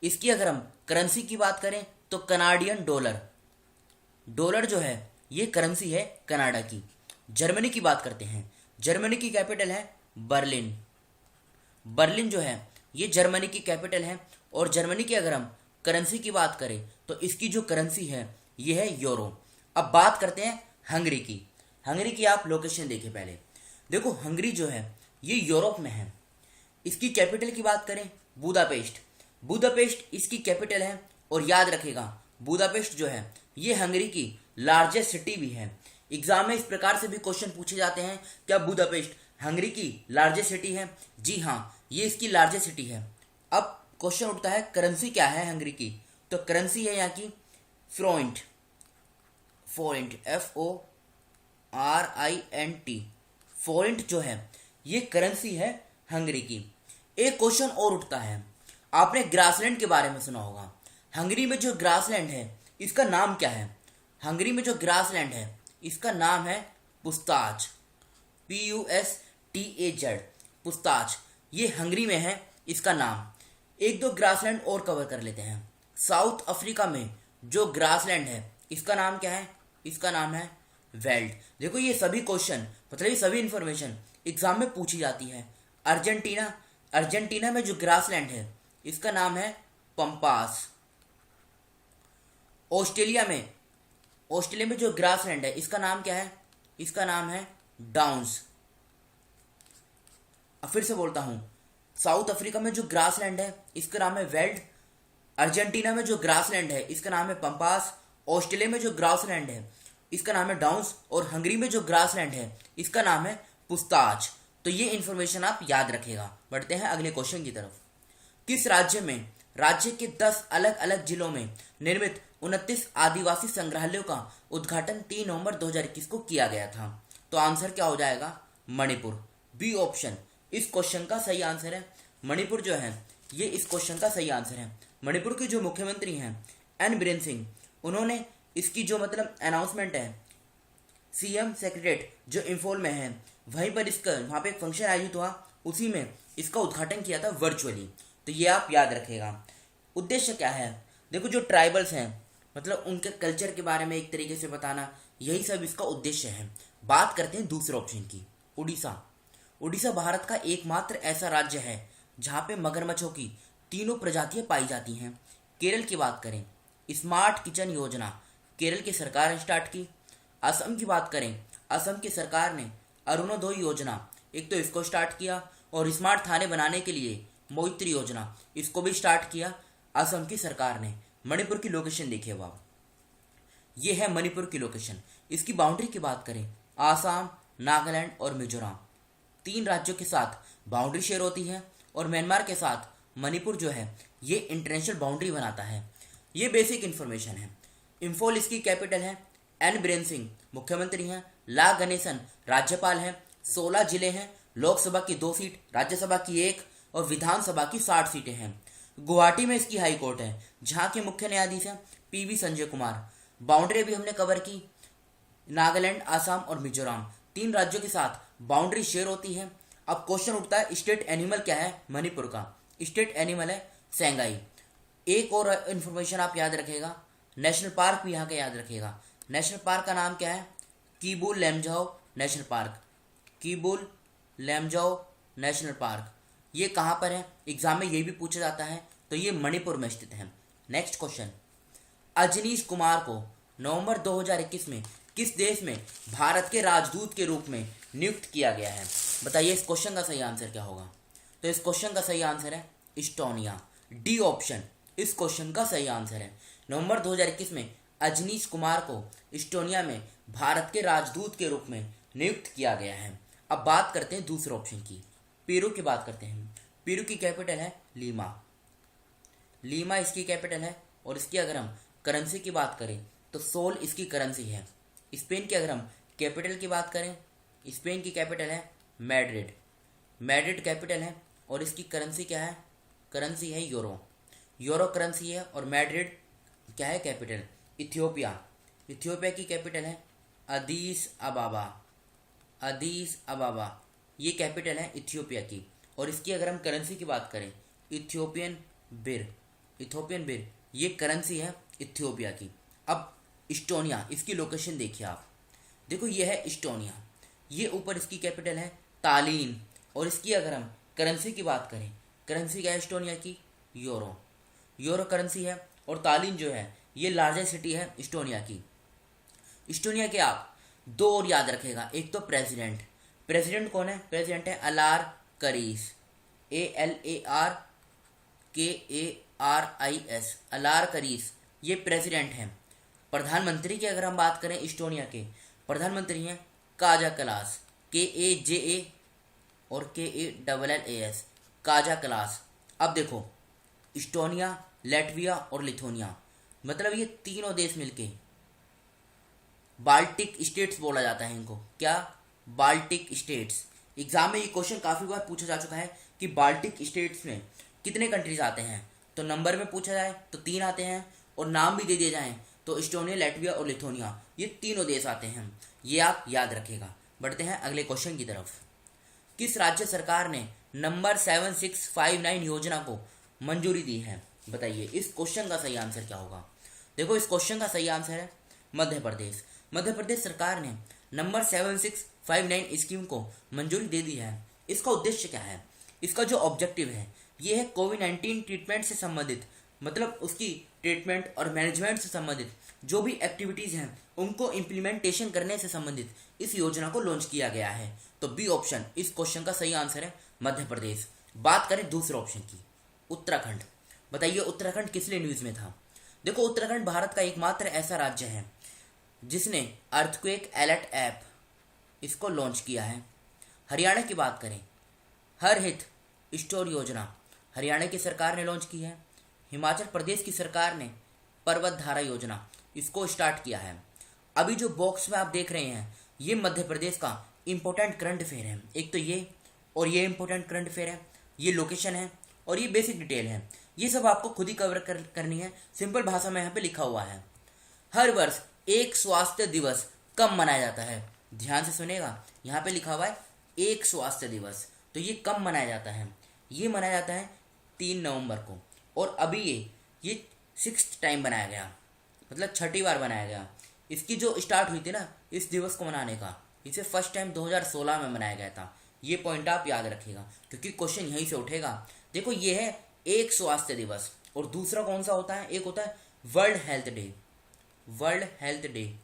इसकी अगर हम करेंसी की बात करें तो कनाडियन डॉलर। डॉलर जो है ये करेंसी है कनाडा की। जर्मनी की बात करते हैं। जर्मनी की कैपिटल है बर्लिन। बर्लिन जो है ये जर्मनी की कैपिटल है। और जर्मनी की अगर हम करेंसी की बात करें तो इसकी जो करेंसी है ये है यूरो। अब बात करते हैं हंगरी की। हंगरी की आप लोकेशन देखिए पहले। देखो हंगरी जो है ये यूरोप में है। इसकी कैपिटल की बात करें बुदापेस्ट। बुदापेस्ट इसकी कैपिटल है। और याद रखेगा बुदापेस्ट जो है ये हंगरी की लार्जेस्ट सिटी भी है। एग्जाम में इस प्रकार से भी क्वेश्चन पूछे जाते हैं, क्या बुदापेस्ट हंगरी की लार्जेस्ट सिटी है? जी हाँ, ये इसकी लार्जेस्ट सिटी है। अब क्वेश्चन उठता है करेंसी क्या है हंगरी की? तो करेंसी है यहाँ की फ्रोइंट। Front FORINT। फोरेंट जो है ये करेंसी है हंगरी की। एक क्वेश्चन और उठता है, आपने ग्रासलैंड के बारे में सुना होगा। हंगरी में जो ग्रासलैंड है इसका नाम क्या है? हंगरी में जो ग्रासलैंड है इसका नाम है पुस्ताच। PUSTAZ, पुस्ताच। ये हंगरी में है इसका नाम। एक दो ग्रासलैंड और कवर कर लेते हैं। साउथ अफ्रीका में जो ग्रासलैंड है इसका नाम क्या है? इसका नाम है वेल्ड। देखो ये सभी क्वेश्चन मतलब ये सभी इंफॉर्मेशन एग्जाम में पूछी जाती है। अर्जेंटीना, अर्जेंटीना में जो ग्रासलैंड है इसका नाम है पंपास। ऑस्ट्रेलिया में, ऑस्ट्रेलिया में जो ग्रासलैंड है इसका नाम क्या है? इसका नाम है डाउन्स। अब फिर से बोलता हूं, साउथ अफ्रीका में जो ग्रासलैंड है इसका नाम है वेल्ड। अर्जेंटीना में जो ग्रासलैंड है इसका नाम है पंपास। ऑस्ट्रेलिया में जो ग्रासलैंड है इसका नाम है डाउन्स। और हंगरी में जो ग्रासलैंड है इसका नाम है पुस्ताच। तो ये इंफॉर्मेशन आप याद रखेगा। बढ़ते हैं अगले क्वेश्चन की तरफ। किस राज्य में राज्य के 10 अलग अलग जिलों में निर्मित 29 आदिवासी संग्रहालयों का उद्घाटन 3 नवंबर 2021 को किया गया था? तो आंसर क्या हो जाएगा? मणिपुर। बी ऑप्शन इस क्वेश्चन का सही आंसर है। मणिपुर जो है ये इस क्वेश्चन का सही आंसर है। मणिपुर के जो मुख्यमंत्री हैं एन बीरेन सिंह, उन्होंने इसकी जो मतलब अनाउंसमेंट है CM सेक्रेटरीट जो इंफॉल में है वहीं पर इसका वहाँ पे एक फंक्शन आयोजित हुआ, उसी में इसका उद्घाटन किया था वर्चुअली। तो ये आप याद रखेगा। उद्देश्य क्या है? देखो जो ट्राइबल्स हैं मतलब उनके कल्चर के बारे में एक तरीके से बताना, यही सब इसका उद्देश्य है। बात करते हैं दूसरे ऑप्शन की, उड़ीसा। उड़ीसा भारत का एकमात्र ऐसा राज्य है जहाँ पे मगरमच्छों की तीनों प्रजातियां पाई जाती हैं। केरल की बात करें, स्मार्ट किचन योजना केरल की सरकार ने स्टार्ट की। असम की बात करें, असम की सरकार ने अरुणोदय योजना एक तो इसको स्टार्ट किया। और स्मार्ट थाने बनाने के लिए मोइत्री योजना इसको भी स्टार्ट किया असम की सरकार ने। मणिपुर की लोकेशन देखिए आप, ये है मणिपुर की लोकेशन। इसकी बाउंड्री की बात करें, आसाम, नागालैंड और मिजोरम 3 राज्यों के साथ बाउंड्री शेयर होती है। और म्यांमार के साथ मणिपुर जो है ये इंटरनेशनल बाउंड्री बनाता है। ये बेसिक इन्फॉर्मेशन है। इंफॉल इसकी कैपिटल है। एन बीरेन सिंह मुख्यमंत्री हैं। ला गणेशन राज्यपाल हैं। 16 जिले हैं। लोकसभा की 2 सीट, राज्यसभा की 1 और विधानसभा की 60 सीटें हैं। गुवाहाटी में इसकी हाई कोर्ट है जहाँ के मुख्य न्यायाधीश हैं PV संजय कुमार। बाउंड्री भी हमने कवर की, नागालैंड, आसाम और मिजोरम 3 राज्यों के साथ बाउंड्री शेयर होती है। अब क्वेश्चन उठता है स्टेट एनिमल क्या है मणिपुर का? स्टेट एनिमल है सेंगाई। एक और इंफॉर्मेशन आप याद रखेगा, नेशनल पार्क भी यहाँ का याद रखेगा। नेशनल पार्क का नाम क्या है? Keibul Lamjao national park. Keibul Lamjao national park ये कहाँ पर है? एग्जाम में ये भी पूछा जाता है। तो ये मणिपुर में स्थित है। नेक्स्ट क्वेश्चन, अजनीश कुमार को नवंबर 2021 में किस देश में भारत के राजदूत के रूप में नियुक्त किया गया है? बताइए इस क्वेश्चन का सही आंसर क्या होगा? तो इस क्वेश्चन का सही आंसर है इस्टोनिया। डी ऑप्शन इस क्वेश्चन का सही आंसर है। नवंबर 2021 में अजनीश कुमार को इस्टोनिया में भारत के राजदूत के रूप में नियुक्त किया गया है। अब बात करते हैं दूसरे ऑप्शन की, पेरू की बात करते हैं। पेरू की कैपिटल है लीमा। लीमा इसकी कैपिटल है। और इसकी अगर हम करेंसी की बात करें तो सोल इसकी करेंसी है। स्पेन की अगर हम कैपिटल की बात करें, स्पेन की कैपिटल है मैड्रिड। मैड्रिड कैपिटल है। और इसकी करेंसी क्या है? करेंसी है यूरो। यूरो करेंसी है। और मैड्रिड क्या है कैपिटल? इथियोपिया। इथियोपिया की कैपिटल है अदीस अबाबा। अदीस अबाबा ये कैपिटल है इथियोपिया की। और इसकी अगर हम करेंसी की बात करें, इथियोपियन बिर। इथोपियन बिर ये करेंसी है इथियोपिया की। अब इस्टोनिया, इसकी लोकेशन देखिए आप, देखो ये है इस्टोनिया, ये ऊपर इसकी कैपिटल है तालीन। और इसकी अगर हम करेंसी की बात करें, करेंसी क्या है इस्टोनिया की, यूरो, यूरो करेंसी है। और तालीन जो है ये लार्जेस्ट सिटी है इस्टोनिया की। इस्टोनिया के आप दो और याद रखेगा, एक तो प्रेसिडेंट, प्रेसिडेंट कौन है, प्रेसिडेंट है अलार करीस, ALARKARIS, अलार करीस, ये प्रेसिडेंट हैं। प्रधानमंत्री की अगर हम बात करें इस्टोनिया के, प्रधानमंत्री हैं काजा कलास, KAJA और KALLAS, काजा कलास। अब देखो इस्टोनिया, लैटविया और लिथुआनिया, मतलब ये तीनों देश मिलके बाल्टिक स्टेट्स बोला जाता है इनको, क्या, बाल्टिक स्टेट्स। एग्जाम में ये क्वेश्चन काफी बार पूछा जा चुका है कि बाल्टिक स्टेट्स में कितने कंट्रीज आते हैं, तो नंबर में पूछा जाए तो 3 आते हैं, और नाम भी दे दिए जाएं तो इस्टोनिया, लैटविया और लिथुआनिया, ये तीनों देश आते हैं, ये आप याद रखेगा। बढ़ते हैं अगले क्वेश्चन की तरफ। किस राज्य सरकार ने नंबर 7659 योजना को मंजूरी दी है, बताइए इस क्वेश्चन का सही आंसर क्या होगा। देखो इस क्वेश्चन का सही आंसर है मध्य प्रदेश। मध्य प्रदेश सरकार ने नंबर 7659 स्कीम को मंजूरी दे दी है। इसका उद्देश्य क्या है, इसका जो ऑब्जेक्टिव है ये है कोविड-19 ट्रीटमेंट से संबंधित, मतलब उसकी ट्रीटमेंट और मैनेजमेंट से संबंधित जो भी एक्टिविटीज हैं उनको इम्प्लीमेंटेशन करने से संबंधित इस योजना को लॉन्च किया गया है। तो बी ऑप्शन इस क्वेश्चन का सही आंसर है मध्य प्रदेश। बात करें दूसरे ऑप्शन की, उत्तराखंड, बताइए उत्तराखंड किस लिए न्यूज में था। देखो उत्तराखंड भारत का एकमात्र ऐसा राज्य है जिसने अर्थक्वेक अलर्ट ऐप इसको लॉन्च किया है। हरियाणा की बात करें, हर हित स्टोर योजना हरियाणा की सरकार ने लॉन्च की है। हिमाचल प्रदेश की सरकार ने पर्वत धारा योजना इसको स्टार्ट किया है। अभी जो बॉक्स में आप देख रहे हैं ये मध्य प्रदेश का इंपॉर्टेंट करंट अफेयर है, एक तो ये और ये इंपॉर्टेंट करंट अफेयर है, ये लोकेशन है और ये बेसिक डिटेल है। ये सब आपको खुद ही कवर करनी है, सिंपल भाषा में यहाँ पे लिखा हुआ है। हर वर्ष एक स्वास्थ्य दिवस कब मनाया जाता है, ध्यान से सुनेगा, यहाँ पे लिखा हुआ है एक स्वास्थ्य दिवस, तो ये कब मनाया जाता है, ये मनाया जाता है 3 नवंबर को। और अभी ये 6th टाइम बनाया गया, मतलब 6ठी बार बनाया गया। इसकी जो स्टार्ट हुई थी ना इस दिवस को मनाने का, इसे फर्स्ट टाइम 2016 में मनाया गया था। ये पॉइंट आप याद रखिएगा क्योंकि क्वेश्चन यहीं से उठेगा। देखो ये है एक स्वास्थ्य दिवस, और दूसरा कौन सा होता है, एक होता है world health day. World health day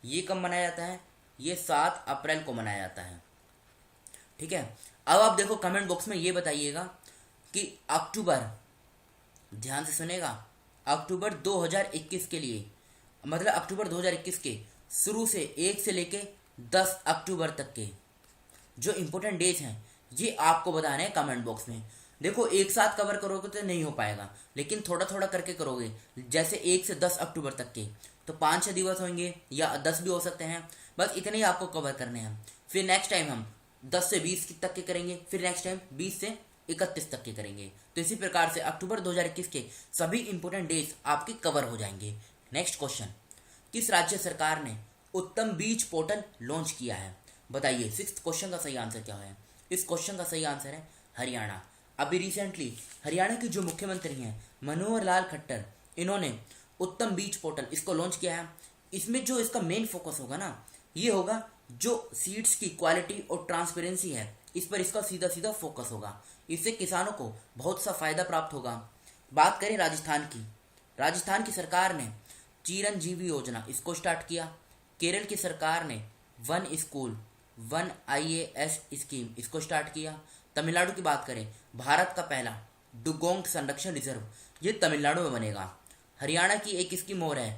ये कब मनाया जाता है, ये 7 अप्रैल को मनाया जाता है, ठीक है। अब आप देखो कमेंट बॉक्स में ये बताइएगा कि अक्टूबर, ध्यान से सुनेगा, अक्टूबर 2021 के लिए, मतलब अक्टूबर 2021 के शुरू से 1 से लेके 10 अक्टूबर तक के जो इंपॉर्टेंट डेज हैं ये आपको बताने हैं कमेंट बॉक्स में। देखो एक साथ कवर करोगे तो नहीं हो पाएगा, लेकिन थोड़ा थोड़ा करके करोगे, जैसे 1 से 10 अक्टूबर तक के तो 5-6 दिवस होंगे या 10 भी हो सकते हैं, बस इतने ही आपको कवर करने हैं। फिर नेक्स्ट टाइम हम 10 से 20 तक के करेंगे, फिर नेक्स्ट टाइम 20 से 31 तक के करेंगे। तो इसी प्रकार से अक्टूबर 2021 के सभी इंपोर्टेंट डेज आपके कवर हो जाएंगे। नेक्स्ट क्वेश्चन, किस राज्य सरकार ने उत्तम बीज पोर्टल लॉन्च किया है, बताइए 6th क्वेश्चन का सही आंसर क्या है। इस क्वेश्चन का सही आंसर है हरियाणा। अभी रिसेंटली हरियाणा के जो मुख्यमंत्री हैं मनोहर लाल खट्टर, इन्होंने उत्तम बीज पोर्टल इसको लॉन्च किया है। इसमें जो इसका मेन फोकस होगा ना, ये होगा जो सीड्स की क्वालिटी और ट्रांसपेरेंसी है, इस पर इसका सीधा सीधा फोकस होगा। इससे किसानों को बहुत सा फायदा प्राप्त होगा। बात करें राजस्थान की, राजस्थान की सरकार ने चिरंजीवी योजना इसको स्टार्ट किया। केरल की सरकार ने वन स्कूल 1 IAS स्कीम इसको स्टार्ट किया। तमिलनाडु की बात करें, भारत का पहला डुगोंग संरक्षण रिजर्व ये तमिलनाडु में बनेगा। हरियाणा की एक स्कीम और है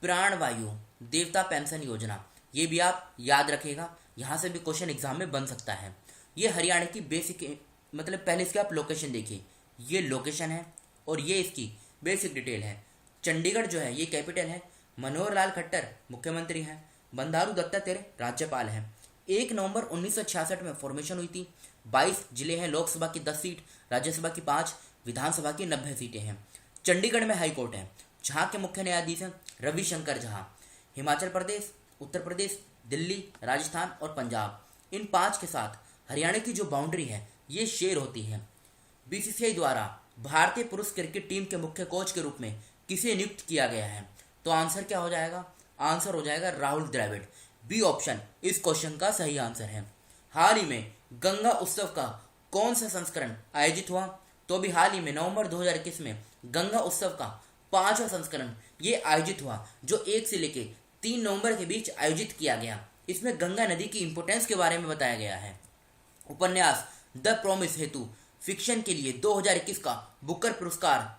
प्राण वायु देवता पेंशन योजना, ये भी आप याद रखेगा, यहाँ से भी क्वेश्चन एग्जाम में बन सकता है। ये हरियाणा की बेसिक, मतलब पहले इसके आप लोकेशन देखिए, ये लोकेशन है और ये इसकी बेसिक डिटेल है। चंडीगढ़ जो है ये कैपिटल है, मनोहर लाल खट्टर मुख्यमंत्री हैं, बंडारू दत्तात्रेय राज्यपाल हैं। 1 नवंबर 1966 में फॉर्मेशन हुई थी। 22 जिले हैं, लोकसभा की 10 सीट, राज्यसभा की 5, विधानसभा की 90 सीटें हैं। चंडीगढ़ में हाई कोर्ट है जहाँ के मुख्य न्यायाधीश हैं रविशंकर झा। हिमाचल प्रदेश, उत्तर प्रदेश, दिल्ली, राजस्थान और पंजाब, इन 5 के साथ हरियाणा की जो बाउंड्री है ये शेयर होती है। BCCI द्वारा भारतीय पुरुष क्रिकेट टीम के मुख्य कोच के रूप में किसे नियुक्त किया गया है? तो आंसर क्या हो जाएगा? आंसर हो जाएगा राहुल द्रविड़। बी ऑप्शन इस क्वेश्चन का सही आंसर है। हाल ही में गंगा उत्सव का कौन सा संस्करण आयोजित हुआ? तो अभी हाल ही में नवंबर 2021 में गंगा उत्सव का 5वां संस्करण ये आयोजित हुआ, जो 1 से लेके 3 नवंबर के बीच आयोजित किया गया। इसमें गंगा नदी की इंपोर्टेंस के बारे में बताया गया है। उपन्यास द प्रॉमिस हेतु फिक्शन के लिए 2021 का बुकर पुरस्कार